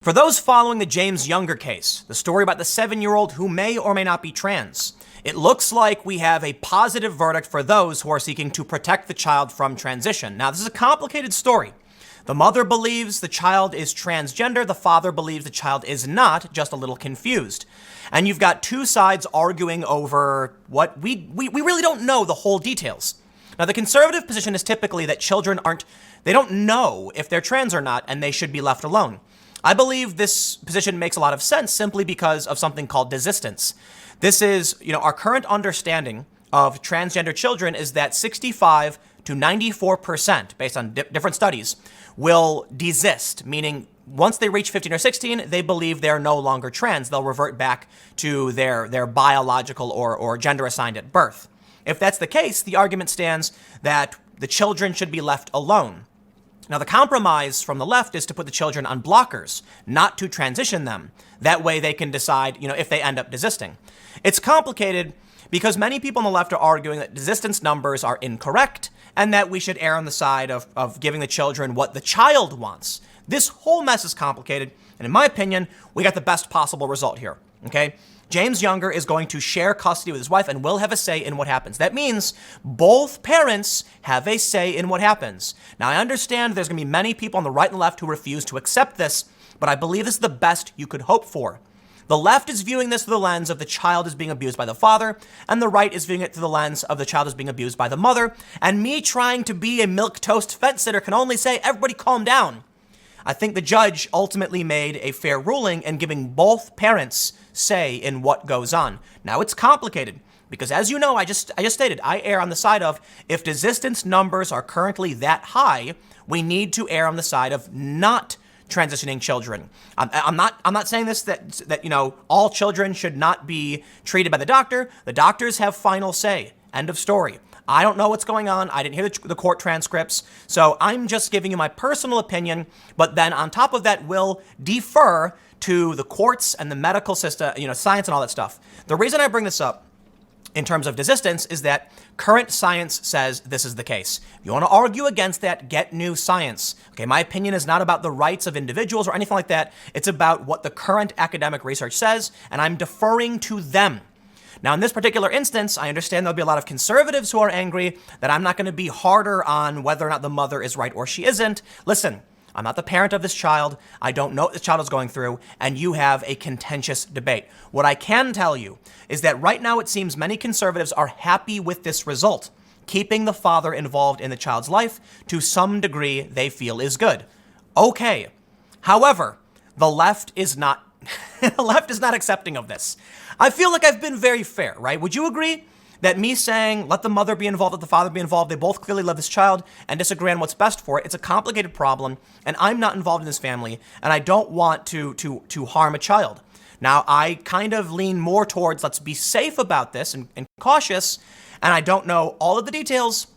For those following the James Younger case, the story about the 7-year-old who may or may not be trans, it looks like we have a positive verdict for those who are seeking to protect the child from transition. Now, this is a complicated story. The mother believes the child is transgender. The father believes the child is not, just a little confused. And you've got two sides arguing over what we really don't know the whole details. Now, the conservative position is typically that children they don't know if they're trans or not, and they should be left alone. I believe this position makes a lot of sense simply because of something called desistance. This is, our current understanding of transgender children is that 65 to 94%, based on different studies, will desist, meaning once they reach 15 or 16, they believe they're no longer trans. They'll revert back to their biological or gender assigned at birth. If that's the case, the argument stands that the children should be left alone. Now, the compromise from the left is to put the children on blockers, not to transition them. That way they can decide, if they end up desisting. It's complicated because many people on the left are arguing that desistance numbers are incorrect and that we should err on the side of giving the children what the child wants. This whole mess is complicated, and in my opinion, we got the best possible result here, okay? James Younger is going to share custody with his wife and will have a say in what happens. That means both parents have a say in what happens. Now, I understand there's going to be many people on the right and the left who refuse to accept this, but I believe this is the best you could hope for. The left is viewing this through the lens of the child is being abused by the father, and the right is viewing it through the lens of the child is being abused by the mother. And me trying to be a milquetoast fence sitter can only say, everybody calm down. I think the judge ultimately made a fair ruling in giving both parents say in what goes on. Now, it's complicated because, as you know, I just stated, I err on the side of if desistance numbers are currently that high, we need to err on the side of not transitioning children. I'm not saying this that all children should not be treated by the doctor. The doctors have final say. End of story. I don't know what's going on. I didn't hear the court transcripts. So I'm just giving you my personal opinion. But then on top of that, we'll defer to the courts and the medical system, science and all that stuff. The reason I bring this up in terms of desistance is that current science says this is the case. If you want to argue against that, get new science. Okay, my opinion is not about the rights of individuals or anything like that. It's about what the current academic research says, and I'm deferring to them. Now, in this particular instance, I understand there'll be a lot of conservatives who are angry that I'm not going to be harder on whether or not the mother is right or she isn't. Listen, I'm not the parent of this child. I don't know what this child is going through, and you have a contentious debate. What I can tell you is that right now it seems many conservatives are happy with this result. Keeping the father involved in the child's life to some degree they feel is good. Okay. However, the left is not the left is not accepting of this. I feel like I've been very fair, right? Would you agree that me saying let the mother be involved, let the father be involved, they both clearly love this child and disagree on what's best for it? It's a complicated problem, and I'm not involved in this family, and I don't want to harm a child. Now, I kind of lean more towards let's be safe about this and cautious, and I don't know all of the details,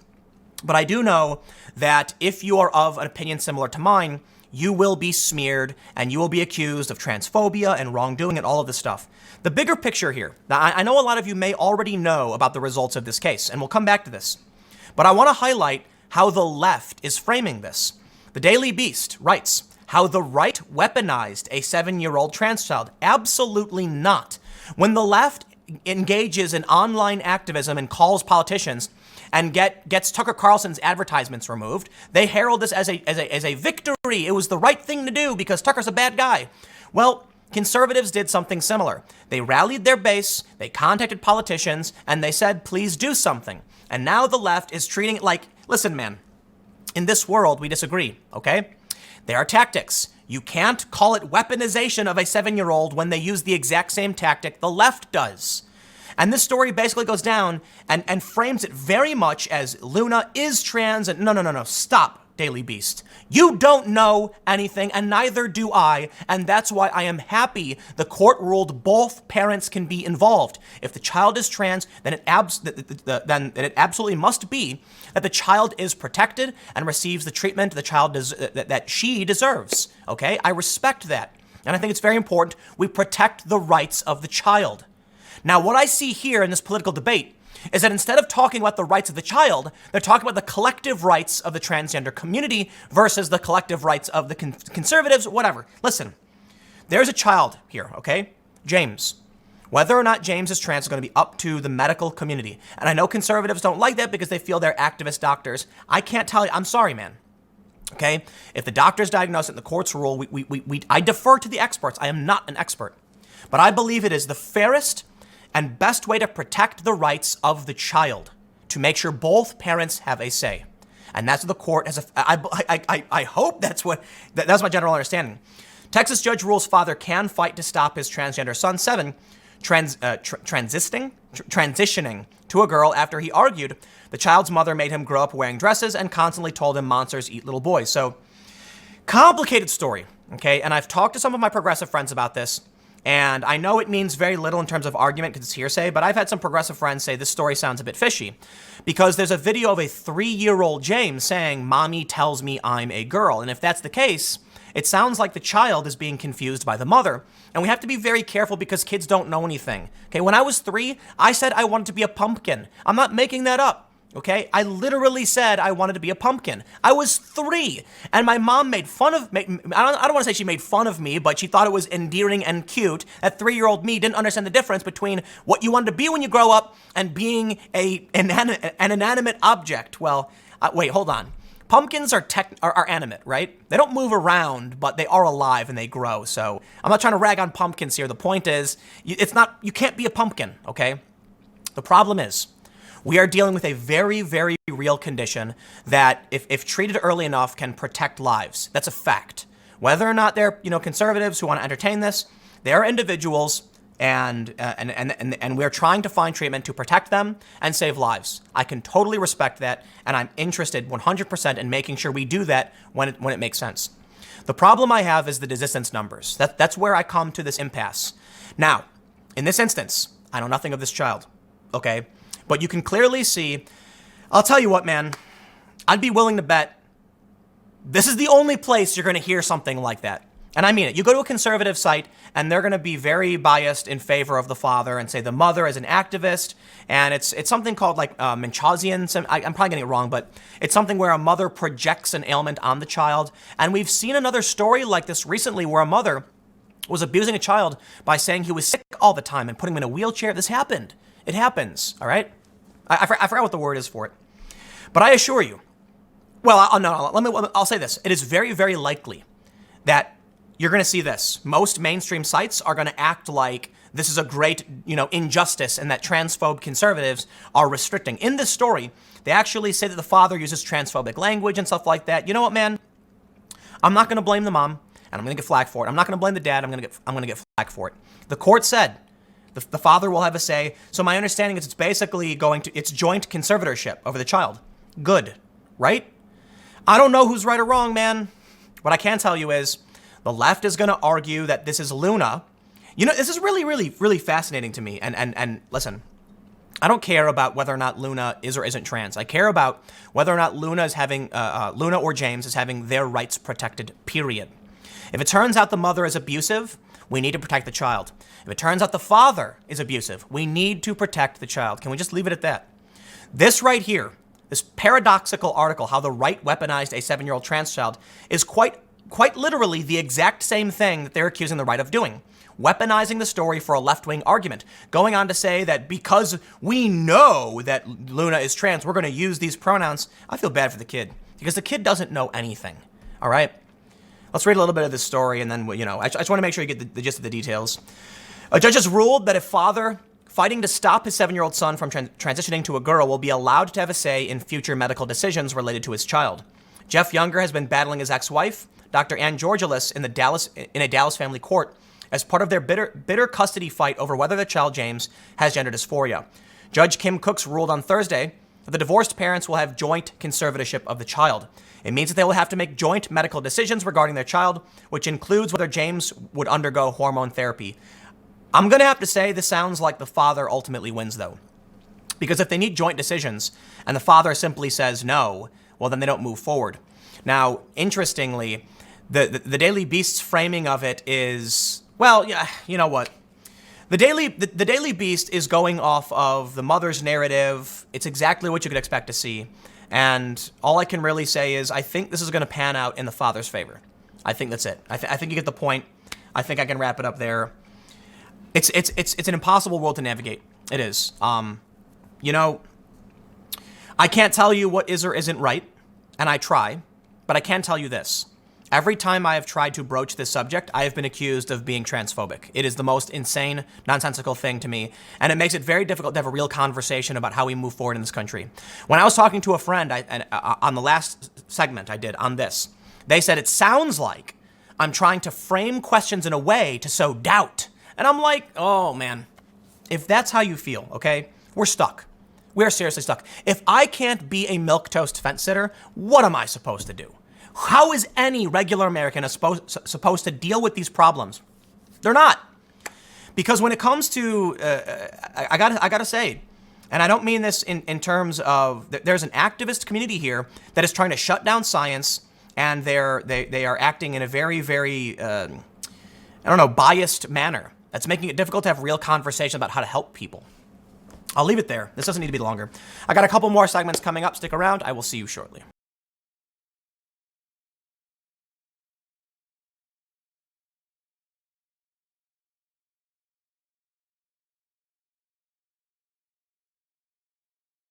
but I do know that if you are of an opinion similar to mine, you will be smeared and you will be accused of transphobia and wrongdoing and all of this stuff. The bigger picture here, now I know a lot of you may already know about the results of this case, and we'll come back to this, but I want to highlight how the left is framing this. The Daily Beast writes, how the right weaponized a 7-year-old trans child. Absolutely not. When the left engages in online activism and calls politicians and gets Tucker Carlson's advertisements removed, they herald this as a victory. It was the right thing to do because Tucker's a bad guy. Well, conservatives did something similar. They rallied their base, they contacted politicians, and they said, please do something. And now the left is treating it like, listen, man, in this world, we disagree, okay? There are tactics. You can't call it weaponization of a 7-year-old when they use the exact same tactic the left does. And this story basically goes down and frames it very much as Luna is trans and no, stop, Daily Beast. You don't know anything and neither do I, and that's why I am happy the court ruled both parents can be involved. If the child is trans, then it absolutely must be that the child is protected and receives the treatment the child that she deserves, okay? I respect that, and I think it's very important we protect the rights of the child. Now, what I see here in this political debate is that instead of talking about the rights of the child, they're talking about the collective rights of the transgender community versus the collective rights of the conservatives, whatever. Listen, there's a child here, okay? James. Whether or not James is trans is going to be up to the medical community. And I know conservatives don't like that because they feel they're activist doctors. I can't tell you. I'm sorry, man. Okay? If the doctors diagnose it and the courts rule, I defer to the experts. I am not an expert. But I believe it is the fairest and best way to protect the rights of the child, to make sure both parents have a say. And that's what the court has. I hope that's my general understanding. Texas judge rules father can fight to stop his transgender son, 7, transitioning to a girl after he argued the child's mother made him grow up wearing dresses and constantly told him monsters eat little boys. So, complicated story, okay? And I've talked to some of my progressive friends about this, and I know it means very little in terms of argument because it's hearsay, but I've had some progressive friends say this story sounds a bit fishy because there's a video of a 3-year-old James saying, "Mommy tells me I'm a girl." And if that's the case, it sounds like the child is being confused by the mother. And we have to be very careful because kids don't know anything. Okay, when I was 3, I said I wanted to be a pumpkin. I'm not making that up. Okay, I literally said I wanted to be a pumpkin. I was 3, and my mom made fun of me. I don't want to say she made fun of me, but she thought it was endearing and cute. That 3-year-old me didn't understand the difference between what you wanted to be when you grow up and being an inanimate object. Well, wait, hold on. Pumpkins are animate, right? They don't move around, but they are alive and they grow. So I'm not trying to rag on pumpkins here. The point is, you can't be a pumpkin, okay? The problem is, we are dealing with a very, very real condition that, if treated early enough, can protect lives. That's a fact. Whether or not they're, conservatives who want to entertain this, they are individuals, and we're trying to find treatment to protect them and save lives. I can totally respect that, and I'm interested 100% in making sure we do that when it makes sense. The problem I have is the desistance numbers. That's where I come to this impasse. Now, in this instance, I know nothing of this child, okay? But you can clearly see, I'll tell you what, man, I'd be willing to bet this is the only place you're going to hear something like that. And I mean it. You go to a conservative site, and they're going to be very biased in favor of the father and say the mother is an activist. And it's something called like Munchausen. I'm probably getting it wrong, but it's something where a mother projects an ailment on the child. And we've seen another story like this recently where a mother was abusing a child by saying he was sick all the time and putting him in a wheelchair. This happened. It happens, all right? I forgot what the word is for it. But I assure you, I'll say this. It is very, very likely that you're going to see this. Most mainstream sites are going to act like this is a great, injustice and that transphobe conservatives are restricting. In this story, they actually say that the father uses transphobic language and stuff like that. You know what, man? I'm not going to blame the mom, and I'm going to get flack for it. I'm not going to blame the dad. I'm going to get flack for it. The court said the father will have a say. So my understanding is it's basically it's joint conservatorship over the child. Good, right? I don't know who's right or wrong, man. What I can tell you is the left is going to argue that this is Luna. This is really, really, really fascinating to me. And listen, I don't care about whether or not Luna is or isn't trans. I care about whether or not Luna or James is having their rights protected, period. If it turns out the mother is abusive, we need to protect the child. If it turns out the father is abusive, we need to protect the child. Can we just leave it at that? This right here, this paradoxical article, how the right weaponized a 7-year-old trans child, is quite literally the exact same thing that they're accusing the right of doing. Weaponizing the story for a left-wing argument. Going on to say that because we know that Luna is trans, we're going to use these pronouns. I feel bad for the kid because the kid doesn't know anything. All right? Let's read a little bit of this story, and then, I just want to make sure you get the gist of the details. A judge has ruled that a father fighting to stop his 7-year-old son from transitioning to a girl will be allowed to have a say in future medical decisions related to his child. Jeff Younger has been battling his ex-wife, Dr. Ann Georgelis, in a Dallas family court as part of their bitter custody fight over whether the child, James, has gender dysphoria. Judge Kim Cooks ruled on Thursday that the divorced parents will have joint conservatorship of the child. It means that they will have to make joint medical decisions regarding their child, which includes whether James would undergo hormone therapy. I'm going to have to say this sounds like the father ultimately wins, though. Because if they need joint decisions and the father simply says no, well, then they don't move forward. Now, interestingly, the Daily Beast's framing of it is, well, yeah, you know what? The Daily Beast is going off of the mother's narrative. It's exactly what you could expect to see. And all I can really say is I think this is going to pan out in the father's favor. I think that's it. I think you get the point. I think I can wrap it up there. It's an impossible world to navigate. It is. You know, I can't tell you what is or isn't right, and I try, but I can tell you this. Every time I have tried to broach this subject, I have been accused of being transphobic. It is the most insane, nonsensical thing to me, and it makes it very difficult to have a real conversation about how we move forward in this country. When I was talking to a friend on the last segment I did on this, they said it sounds like I'm trying to frame questions in a way to sow doubt. And I'm like, oh man, if that's how you feel, okay, we're stuck. We're seriously stuck. If I can't be a milquetoast fence sitter, what am I supposed to do? How is any regular American supposed to deal with these problems? They're not. Because when it comes to, I gotta say, and I don't mean this in terms of, there's an activist community here that is trying to shut down science, and they are acting in a very, very, biased manner. That's making it difficult to have real conversation about how to help people. I'll leave it there. This doesn't need to be longer. I got a couple more segments coming up. Stick around. I will see you shortly.